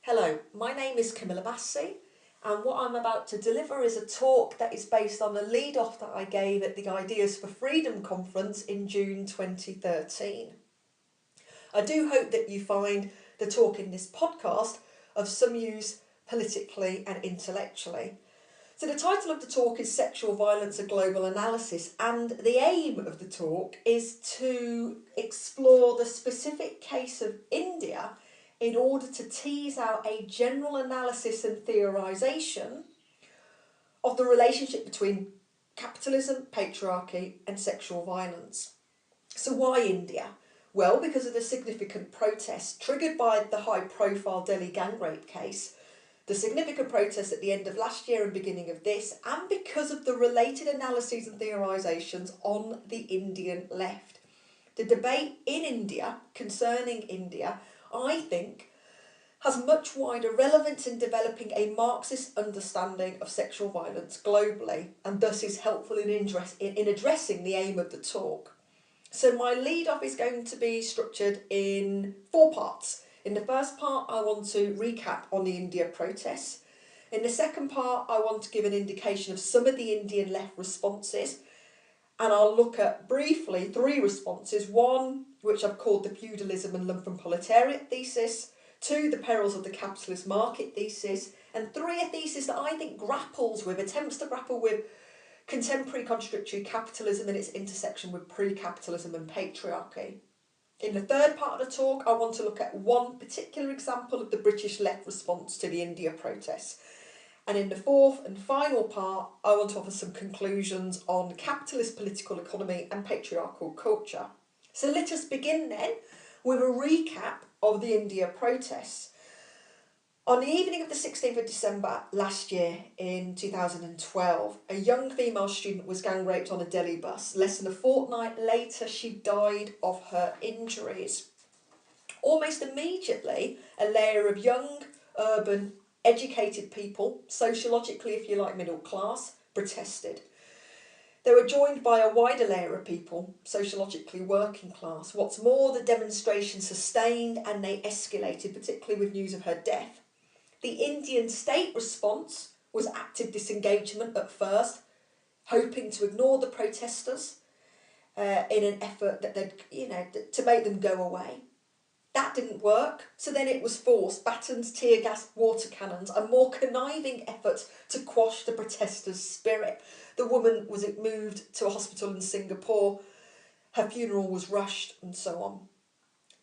Hello, my name is Bassi, and what I'm about to deliver is a talk that is based on a lead-off that I gave at the Ideas for Freedom conference in June 2013. I do hope that you find the talk in this podcast of some use politically and intellectually. So the title of the talk is Sexual Violence, a Global Analysis, and the aim of the talk is to explore the specific case of India in order to tease out a general analysis and theorisation of the relationship between capitalism, patriarchy and sexual violence. So why India? Well, because of the significant protests triggered by the high-profile Delhi gang rape case, the significant protests at the end of last year and beginning of this, and because of the related analyses and theorisations on the Indian left. The debate in India, concerning India, I think, has much wider relevance in developing a Marxist understanding of sexual violence globally, and thus is helpful in addressing the aim of the talk. So my lead-off is going to be structured in 4 parts. In the first part, I want to recap on the India protests. In the second part, I want to give an indication of some of the Indian left responses. And I'll look at briefly 3 responses. 1, which I've called the feudalism and lumpenproletariat thesis. 2, the perils of the capitalist market thesis. And 3, a thesis that I think attempts to grapple with contemporary contradictory capitalism and its intersection with pre-capitalism and patriarchy. In the third part of the talk, I want to look at one particular example of the British left response to the India protests. And in the fourth and final part, I want to offer some conclusions on capitalist political economy and patriarchal culture. So let us begin then with a recap of the India protests. On the evening of the 16th of December last year in 2012, a young female student was gang raped on a Delhi bus. Less than a fortnight later, she died of her injuries. Almost immediately, a layer of young, urban, educated people, sociologically, if you like, middle class, protested. They were joined by a wider layer of people, sociologically working class. What's more, the demonstration sustained and they escalated, particularly with news of her death. The Indian state response was active disengagement at first, hoping to ignore the protesters in an effort that to make them go away. That didn't work, so then it was force, batons, tear gas, water cannons, and more conniving efforts to quash the protesters' spirit. The woman was moved to a hospital in Singapore, her funeral was rushed, and so on.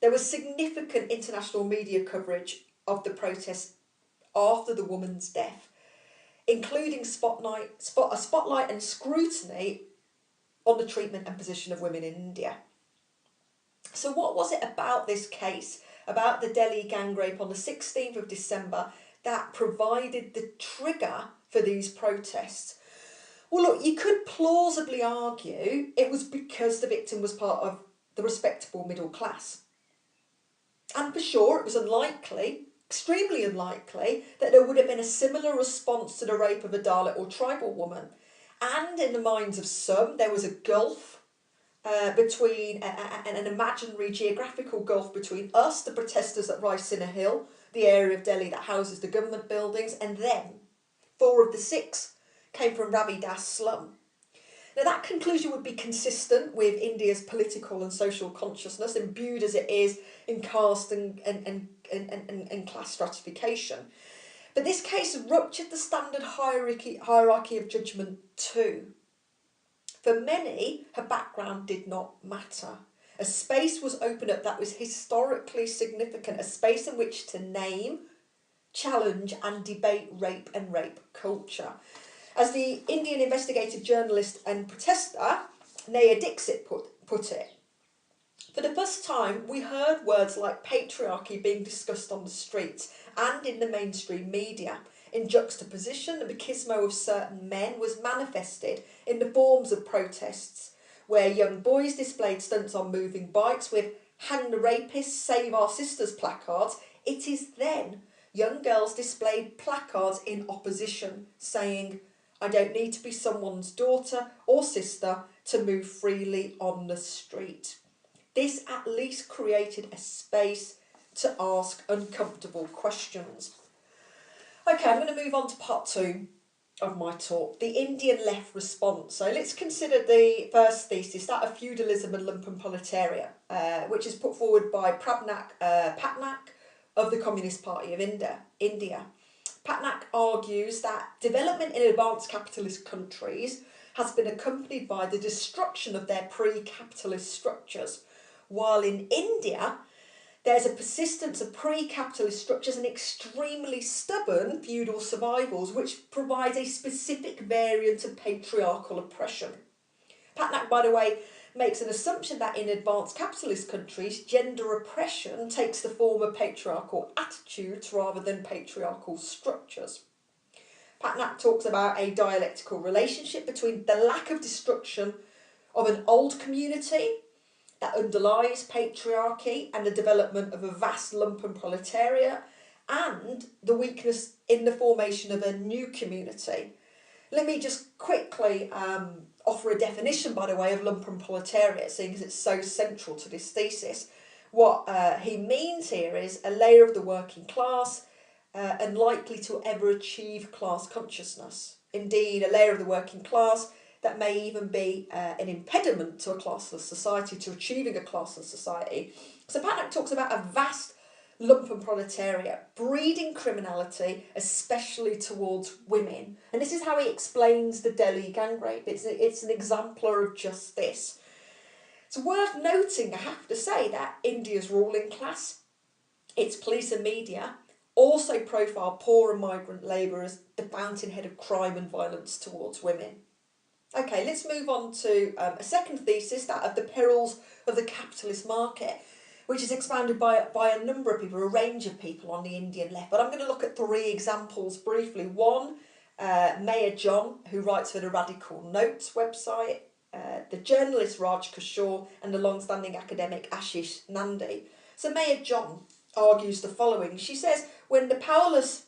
There was significant international media coverage of the protests after the woman's death, including a spotlight and scrutiny on the treatment and position of women in India. So what was it about this case, about the Delhi gang rape on the 16th of December, that provided the trigger for these protests? Well, look, you could plausibly argue it was because the victim was part of the respectable middle class. And for sure, it was unlikely, extremely unlikely, that there would have been a similar response to the rape of a Dalit or tribal woman. And in the minds of some, there was a gulf between an imaginary geographical gulf between us, the protesters at Raisina Hill, the area of Delhi that houses the government buildings, and them. 4 of the 6 came from Ravidas slum. Now that conclusion would be consistent with India's political and social consciousness, imbued as it is in caste and class stratification. But this case ruptured the standard hierarchy of judgment too. For many, her background did not matter. A space was opened up that was historically significant, a space in which to name, challenge and debate rape and rape culture. As the Indian investigative journalist and protester Naya Dixit put it, for the first time we heard words like patriarchy being discussed on the streets and in the mainstream media. In juxtaposition, the machismo of certain men was manifested in the forms of protests, where young boys displayed stunts on moving bikes with "Hang the rapists, save our sisters" placards. It is then young girls displayed placards in opposition, saying, "I don't need to be someone's daughter or sister to move freely on the street." This at least created a space to ask uncomfortable questions. Okay, I'm going to move on to part 2 of my talk, the Indian left response. So let's consider the first thesis, that of feudalism and lumpenproletariat, which is put forward by Patnaik of the Communist Party of India. Patnaik argues that development in advanced capitalist countries has been accompanied by the destruction of their pre-capitalist structures, while in India there's a persistence of pre-capitalist structures and extremely stubborn feudal survivals, which provides a specific variant of patriarchal oppression. Patnaik, by the way, makes an assumption that in advanced capitalist countries, gender oppression takes the form of patriarchal attitudes rather than patriarchal structures. Patnaik talks about a dialectical relationship between the lack of destruction of an old community that underlies patriarchy and the development of a vast lumpenproletariat, and the weakness in the formation of a new community. Let me just quickly offer a definition, by the way, of lumpenproletariat, seeing as it's so central to this thesis. What he means here is a layer of the working class unlikely to ever achieve class consciousness. Indeed, a layer of the working class that may even be an impediment to a classless society, to achieving a classless society. So Patnaik talks about a vast lumpenproletariat, breeding criminality, especially towards women. And this is how he explains the Delhi gang rape. It's an exemplar of just this. It's worth noting, I have to say, that India's ruling class, its police and media, also profile poor and migrant labour as the fountainhead of crime and violence towards women. Okay, let's move on to a second thesis, that of the perils of the capitalist market, which is expounded by a number of people, a range of people on the Indian left. But I'm going to look at 3 examples briefly. One, Mayor John, who writes for the Radical Notes website, the journalist Raj Kishore, and the long-standing academic Ashish Nandi. So Mayor John argues the following. She says, when the powerless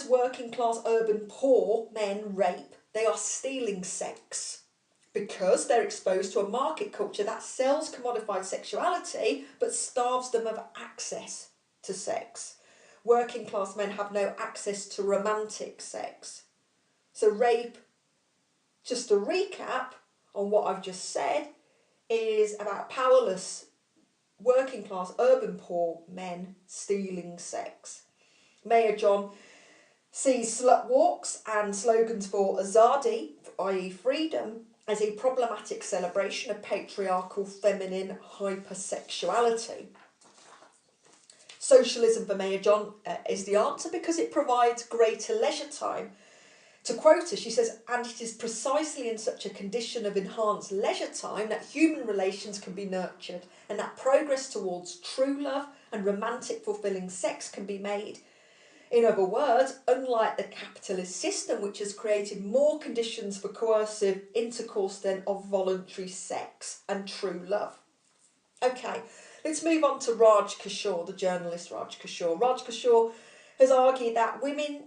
working class urban poor men rape, they are stealing sex because they're exposed to a market culture that sells commodified sexuality but starves them of access to sex. Working class men have no access to romantic sex. So rape, just to recap on what I've just said, is about powerless working class urban poor men stealing sex. Mayor John sees slut walks and slogans for azadi, i.e. freedom, as a problematic celebration of patriarchal feminine hypersexuality. Socialism for Mayor John is the answer because it provides greater leisure time. To quote her, she says, and it is precisely in such a condition of enhanced leisure time that human relations can be nurtured and that progress towards true love and romantic fulfilling sex can be made. In other words, unlike the capitalist system, which has created more conditions for coercive intercourse than of voluntary sex and true love. Okay, let's move on to Raj Kishore, the journalist Raj Kishore. Raj Kishore has argued that women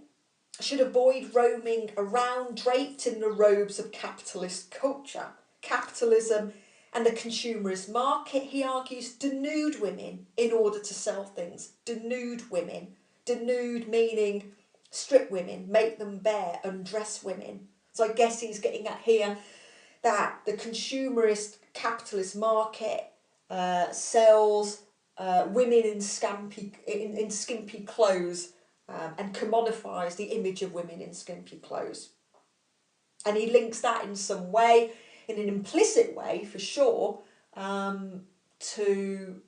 should avoid roaming around draped in the robes of capitalist culture. Capitalism and the consumerist market, he argues, denude women in order to sell things. Denude women. Denude meaning strip women, make them bare, undress women. So I guess he's getting at here that the consumerist capitalist market sells women in skimpy clothes and commodifies the image of women in skimpy clothes. And he links that in some way, in an implicit way for sure, to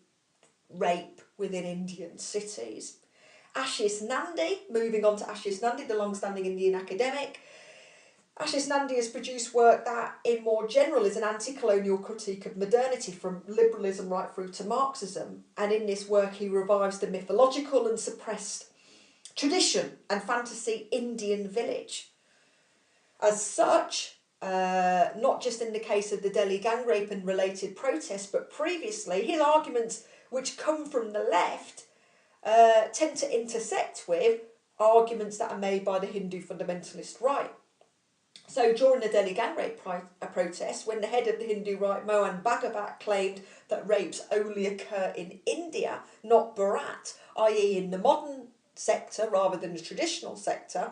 rape within Indian cities. Ashish Nandi, moving on to Ashish Nandi, the long-standing Indian academic. Ashish Nandi has produced work that, in more general, is an anti-colonial critique of modernity from liberalism right through to Marxism. And in this work, he revives the mythological and suppressed tradition and fantasy Indian village. As such, not just in the case of the Delhi gang rape and related protests, but previously, his arguments, which come from the left, tend to intersect with arguments that are made by the Hindu fundamentalist right. So during the Delhi gang rape protest, when the head of the Hindu right, Mohan Bhagavat, claimed that rapes only occur in India, not Bharat, i.e. in the modern sector rather than the traditional sector,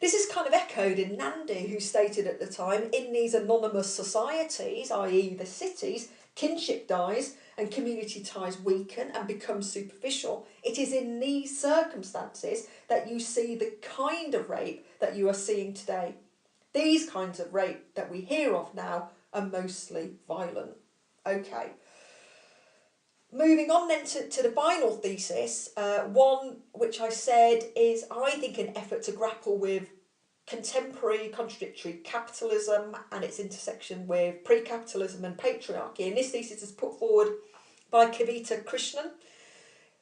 this is kind of echoed in Nandi, who stated at the time, in these anonymous societies, i.e. the cities, kinship dies and community ties weaken and become superficial. It is in these circumstances that you see the kind of rape that you are seeing today. These kinds of rape that we hear of now are mostly violent. Okay. Moving on then to the final thesis, one which I said is, I think, an effort to grapple with contemporary contradictory capitalism and its intersection with pre-capitalism and patriarchy. And this thesis is put forward by Kavita Krishnan,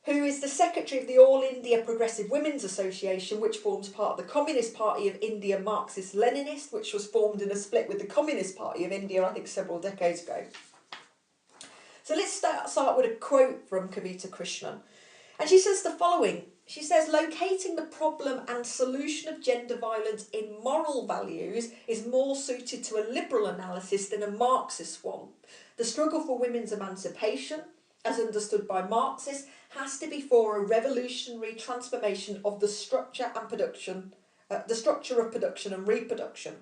who is the secretary of the All India Progressive Women's Association, which forms part of the Communist Party of India Marxist-Leninist, which was formed in a split with the Communist Party of India, I think, several decades ago. So let's start with a quote from Kavita Krishnan. And she says the following. She says, locating the problem and solution of gender violence in moral values is more suited to a liberal analysis than a Marxist one. The struggle for women's emancipation, as understood by Marxists, has to be for a revolutionary transformation of the structure of production and reproduction.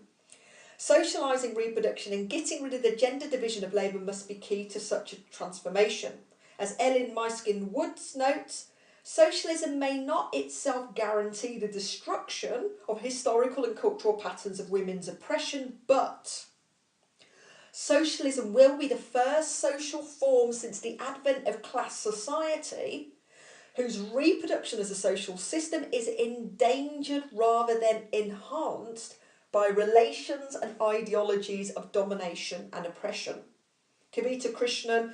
Socialising reproduction and getting rid of the gender division of labour must be key to such a transformation. As Ellen Miskin-Woods notes, socialism may not itself guarantee the destruction of historical and cultural patterns of women's oppression, but socialism will be the first social form since the advent of class society whose reproduction as a social system is endangered rather than enhanced by relations and ideologies of domination and oppression. Kavita Krishnan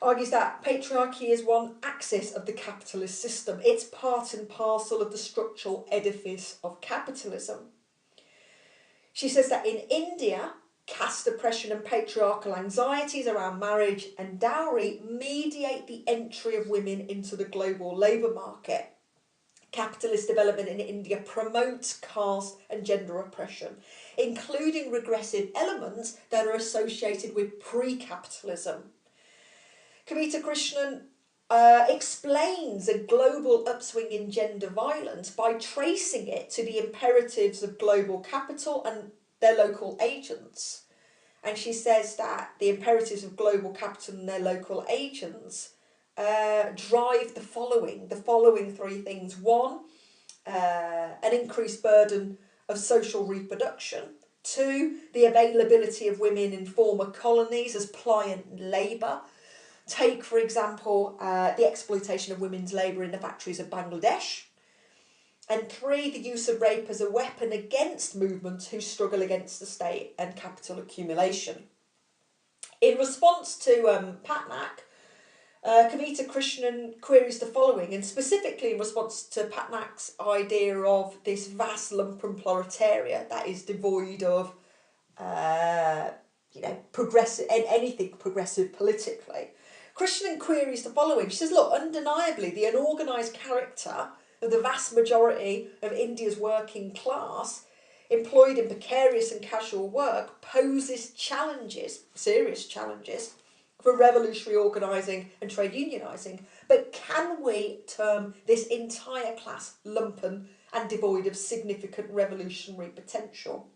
argues that patriarchy is one axis of the capitalist system. It's part and parcel of the structural edifice of capitalism. She says that in India, caste oppression and patriarchal anxieties around marriage and dowry mediate the entry of women into the global labour market. Capitalist development in India promotes caste and gender oppression, including regressive elements that are associated with pre-capitalism. Kavita Krishnan explains a global upswing in gender violence by tracing it to the imperatives of global capital and their local agents. And she says that the imperatives of global capital and their local agents drive the following three things. One, an increased burden of social reproduction. Two, the availability of women in former colonies as pliant labour. Take, for example, the exploitation of women's labour in the factories of Bangladesh. And three, the use of rape as a weapon against movements who struggle against the state and capital accumulation. In response to Patnaik, Kavita Krishnan queries the following, and specifically in response to Patnaik's idea of this vast lumpen proletariat that is devoid of, progressive, anything progressive politically. Krishnan queries the following. She says, look, undeniably, the unorganised character of the vast majority of India's working class employed in precarious and casual work poses challenges, serious challenges, for revolutionary organising and trade unionising. But can we term this entire class lumpen and devoid of significant revolutionary potential?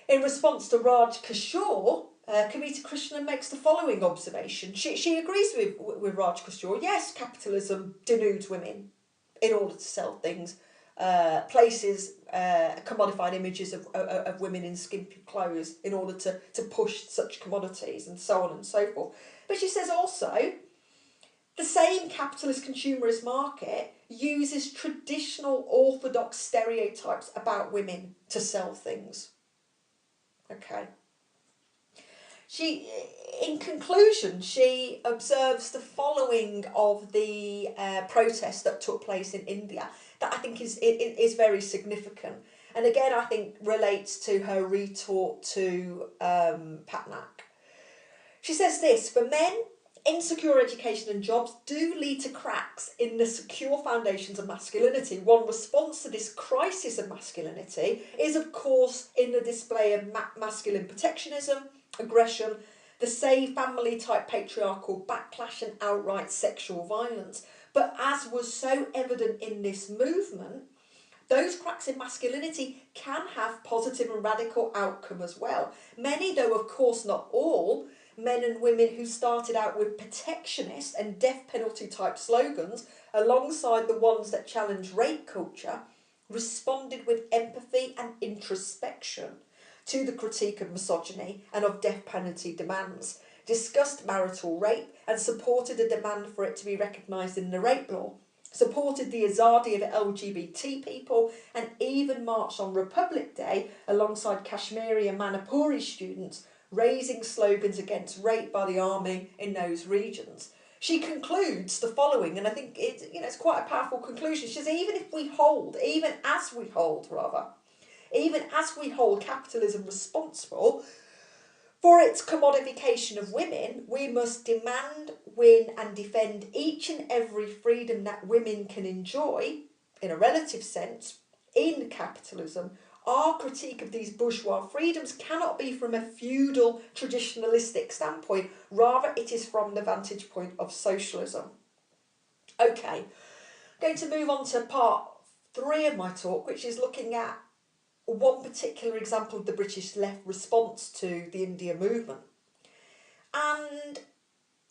In response to Raj Kishore, Kavita Krishnan makes the following observation. She agrees with Raj Kishore. Yes, capitalism denudes women in order to sell things, places commodified images of women in skimpy clothes in order to push such commodities and so on and so forth. But she says also, the same capitalist consumerist market uses traditional orthodox stereotypes about women to sell things. Okay. In conclusion, she observes the following of the protests that took place in India that I think is very significant, and again I think relates to her retort to Patnaik. She says this: for men, insecure education and jobs do lead to cracks in the secure foundations of masculinity. One response to this crisis of masculinity is, of course, in the display of masculine protectionism, aggression, the save family type patriarchal backlash and outright sexual violence. But as was so evident in this movement, those cracks in masculinity can have positive and radical outcome as well. Many, though of course not all, men and women who started out with protectionist and death penalty type slogans, alongside the ones that challenged rape culture, responded with empathy and introspection to the critique of misogyny and of death penalty demands, discussed marital rape and supported a demand for it to be recognised in the rape law, supported the azadi of LGBT people, and even marched on Republic Day alongside Kashmiri and Manipuri students, raising slogans against rape by the army in those regions. She concludes the following, and I think it's quite a powerful conclusion. She says, even as we hold capitalism responsible for its commodification of women, we must demand, win and defend each and every freedom that women can enjoy, in a relative sense, in capitalism. Our critique of these bourgeois freedoms cannot be from a feudal, traditionalistic standpoint. Rather, it is from the vantage point of socialism. Okay, I'm going to move on to part 3 of my talk, which is looking at one particular example of the British left response to the India movement. And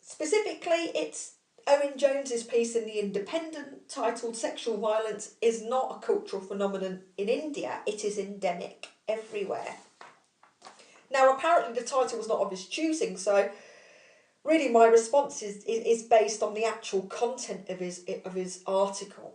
specifically, it's Owen Jones's piece in The Independent titled "Sexual Violence is not a cultural phenomenon in India, it is endemic everywhere." Now, apparently the title was not of his choosing, so really my response is based on the actual content of his article.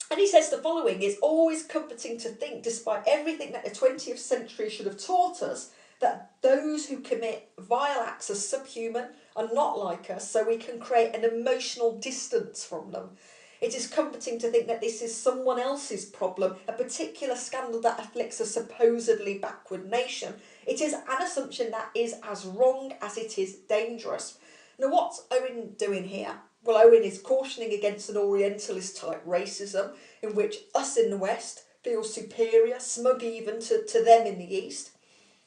And he says the following: "It's always comforting to think, despite everything that the 20th century should have taught us, that those who commit vile acts are subhuman, are not like us, so we can create an emotional distance from them. It is comforting to think that this is someone else's problem, a particular scandal that afflicts a supposedly backward nation. It is an assumption that is as wrong as it is dangerous." Now, what's Owen doing here? Well, Owen is cautioning against an Orientalist type racism in which us in the West feel superior, smug even to them in the East.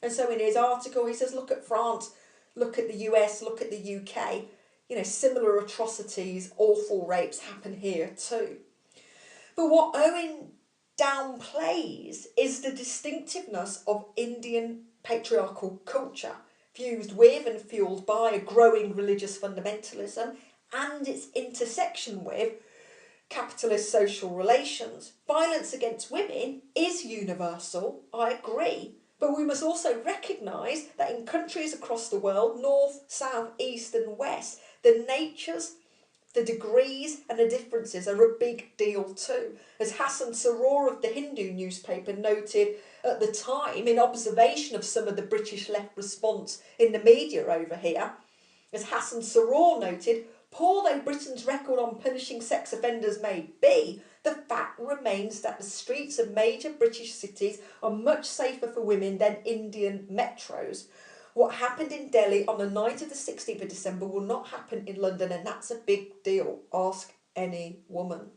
And so in his article he says, look at France, look at the US, look at the UK. Similar atrocities, awful rapes happen here too. But what Owen downplays is the distinctiveness of Indian patriarchal culture, fused with and fuelled by a growing religious fundamentalism and its intersection with capitalist social relations. Violence against women is universal, I agree, but we must also recognise that in countries across the world, north, south, east and west, the natures, the degrees and the differences are a big deal too. As Hassan Saror of the Hindu newspaper noted at the time, in observation of some of the British left response in the media over here, as Hassan Saror noted, poor though Britain's record on punishing sex offenders may be, the fact remains that the streets of major British cities are much safer for women than Indian metros. What happened in Delhi on the night of the 16th of December will not happen in London, and that's a big deal. Ask any woman.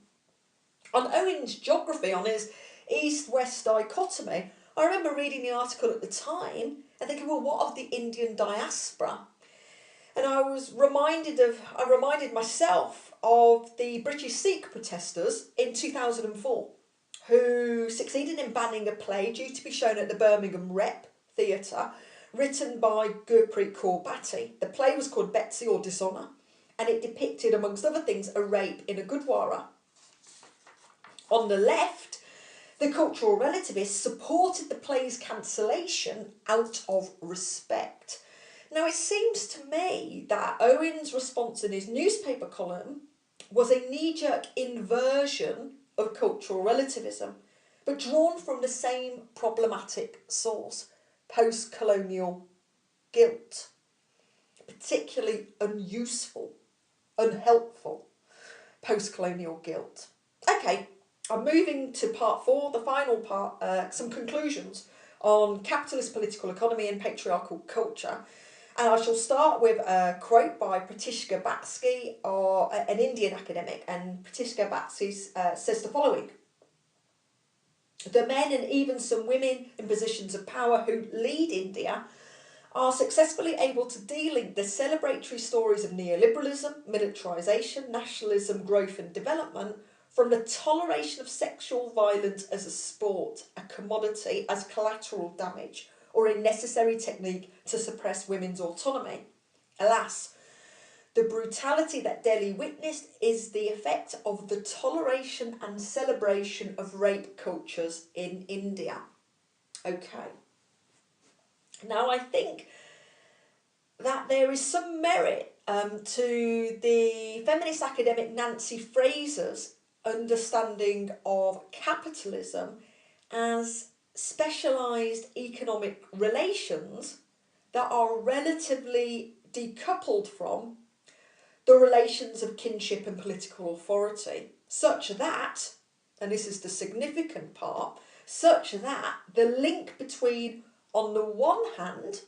On Owen's geography, on his east-west dichotomy, I remember reading the article at the time and thinking, well, what of the Indian diaspora? And I reminded myself of the British Sikh protesters in 2004, who succeeded in banning a play due to be shown at the Birmingham Rep Theatre, written by Gurpreet Kaur Bhatti. The play was called Betsy or Dishonour, and it depicted, amongst other things, a rape in a Gurdwara. On the left, the cultural relativists supported the play's cancellation out of respect. Now, it seems to me that Owen's response in his newspaper column was a knee-jerk inversion of cultural relativism, but drawn from the same problematic source, post-colonial guilt, particularly unuseful, unhelpful post-colonial guilt. Okay, I'm moving to part 4, the final part, some conclusions on capitalist political economy and patriarchal culture. And I shall start with a quote by Bassi, or an Indian academic, and Bassi says the following: "The men and even some women in positions of power who lead India are successfully able to de-link the celebratory stories of neoliberalism, militarisation, nationalism, growth and development from the toleration of sexual violence as a sport, a commodity, as collateral damage, or a necessary technique to suppress women's autonomy. Alas, the brutality that Delhi witnessed is the effect of the toleration and celebration of rape cultures in India." Okay. Now, I think that there is some merit to the feminist academic Nancy Fraser's understanding of capitalism as specialised economic relations that are relatively decoupled from the relations of kinship and political authority, such that, and this is the significant part, such that the link between, on the one hand,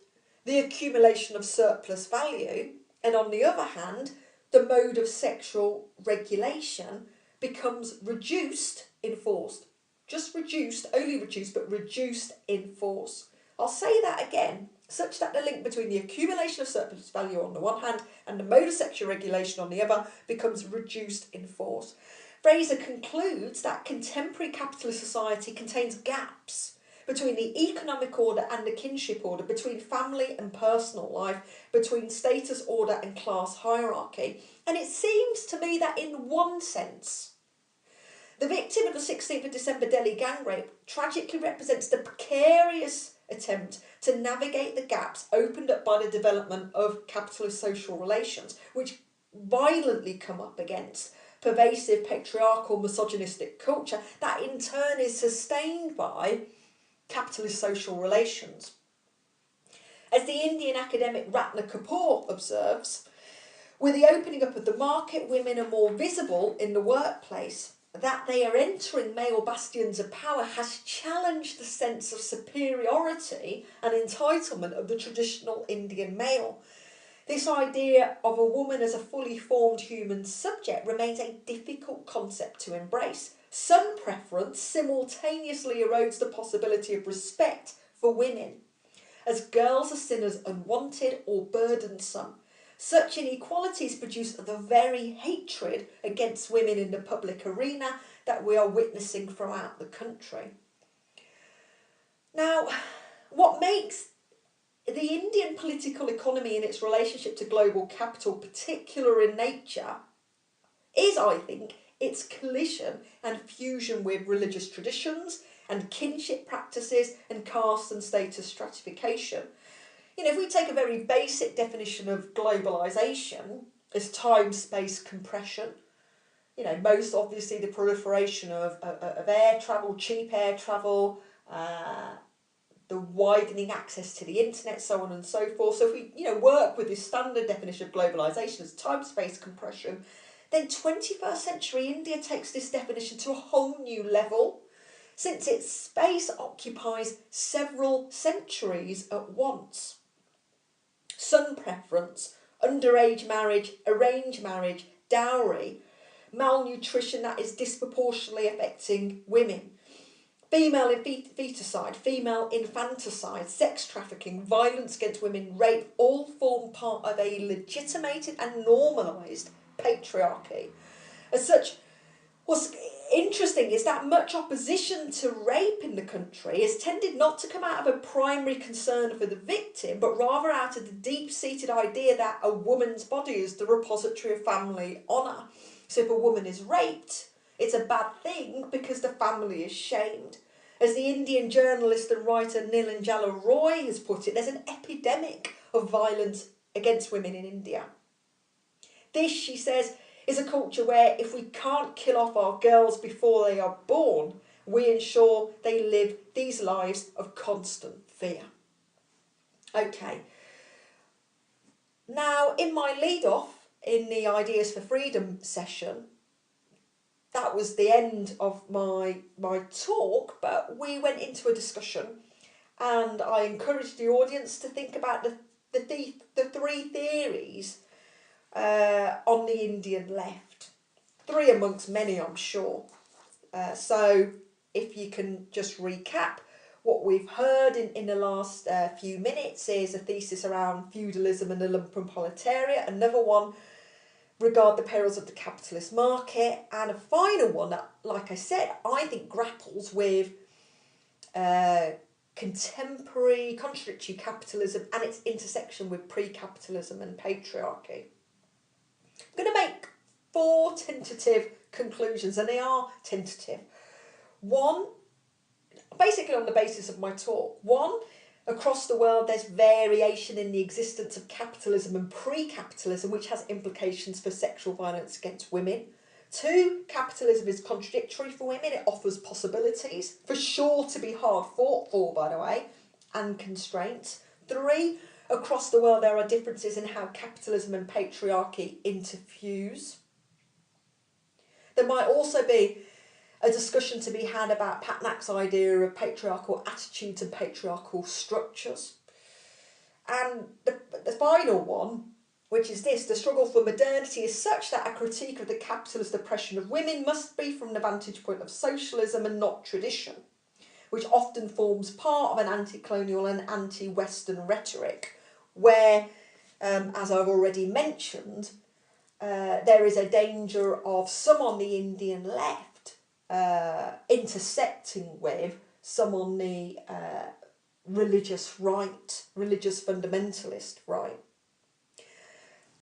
the accumulation of surplus value, and on the other hand, the mode of sexual regulation becomes reduced in force. Just reduced, only reduced, but reduced in force. I'll say that again, such that the link between the accumulation of surplus value on the one hand and the mode of sexual regulation on the other becomes reduced in force. Fraser concludes that contemporary capitalist society contains gaps between the economic order and the kinship order, between family and personal life, between status order and class hierarchy. And it seems to me that in one sense, the victim of the 16th of December Delhi gang rape tragically represents the precarious attempt to navigate the gaps opened up by the development of capitalist social relations, which violently come up against pervasive patriarchal misogynistic culture that in turn is sustained by capitalist social relations. As the Indian academic Ratna Kapoor observes, with the opening up of the market, women are more visible in the workplace. That they are entering male bastions of power has challenged the sense of superiority and entitlement of the traditional Indian male. This idea of a woman as a fully formed human subject remains a difficult concept to embrace. Son preference simultaneously erodes the possibility of respect for women, as girls are seen as unwanted or burdensome. Such inequalities produce the very hatred against women in the public arena that we are witnessing throughout the country. Now, what makes the Indian political economy and its relationship to global capital particular in nature is, I think, its collision and fusion with religious traditions and kinship practices and caste and status stratification. If we take a very basic definition of globalisation as time-space compression, most obviously the proliferation of air travel, cheap air travel, the widening access to the internet, so on and so forth. So if we work with this standard definition of globalisation as time-space compression, then 21st century India takes this definition to a whole new level, since its space occupies several centuries at once. Son preference, underage marriage, arranged marriage, dowry, malnutrition that is disproportionately affecting women, female feticide, female infanticide, sex trafficking, violence against women, rape, all form part of a legitimated and normalised patriarchy. As such, what's interesting is that much opposition to rape in the country has tended not to come out of a primary concern for the victim, but rather out of the deep-seated idea that a woman's body is the repository of family honour. So if a woman is raped, it's a bad thing because the family is shamed. As the Indian journalist and writer Nilanjana Roy has put it, there's an epidemic of violence against women in India. This, she says, is a culture where if we can't kill off our girls before they are born, we ensure they live these lives of constant fear. Okay. Now, in my lead-off in the Ideas for Freedom session, that was the end of my talk, but we went into a discussion and I encouraged the audience to think about the the three theories on the Indian left. Three amongst many, I'm sure. So if you can just recap, what we've heard in the last few minutes is a thesis around feudalism and the lumpen proletariat, another one regard the perils of the capitalist market, and a final one that, like I said, I think grapples with contemporary contradictory capitalism and its intersection with pre-capitalism and patriarchy. I'm going to make 4 tentative conclusions, and they are tentative. One, basically on the basis of my talk. One, across the world there's variation in the existence of capitalism and pre-capitalism, which has implications for sexual violence against women. 2, capitalism is contradictory for women. It offers possibilities, for sure to be hard fought for, by the way, and constraints. 3, across the world there are differences in how capitalism and patriarchy interfuse. There might also be a discussion to be had about Patnaik's idea of patriarchal attitudes and patriarchal structures. And the final one, which is this: the struggle for modernity is such that a critique of the capitalist oppression of women must be from the vantage point of socialism and not tradition, which often forms part of an anti-colonial and anti-Western rhetoric, where, as I've already mentioned, there is a danger of some on the Indian left intersecting with some on the religious right, religious fundamentalist right.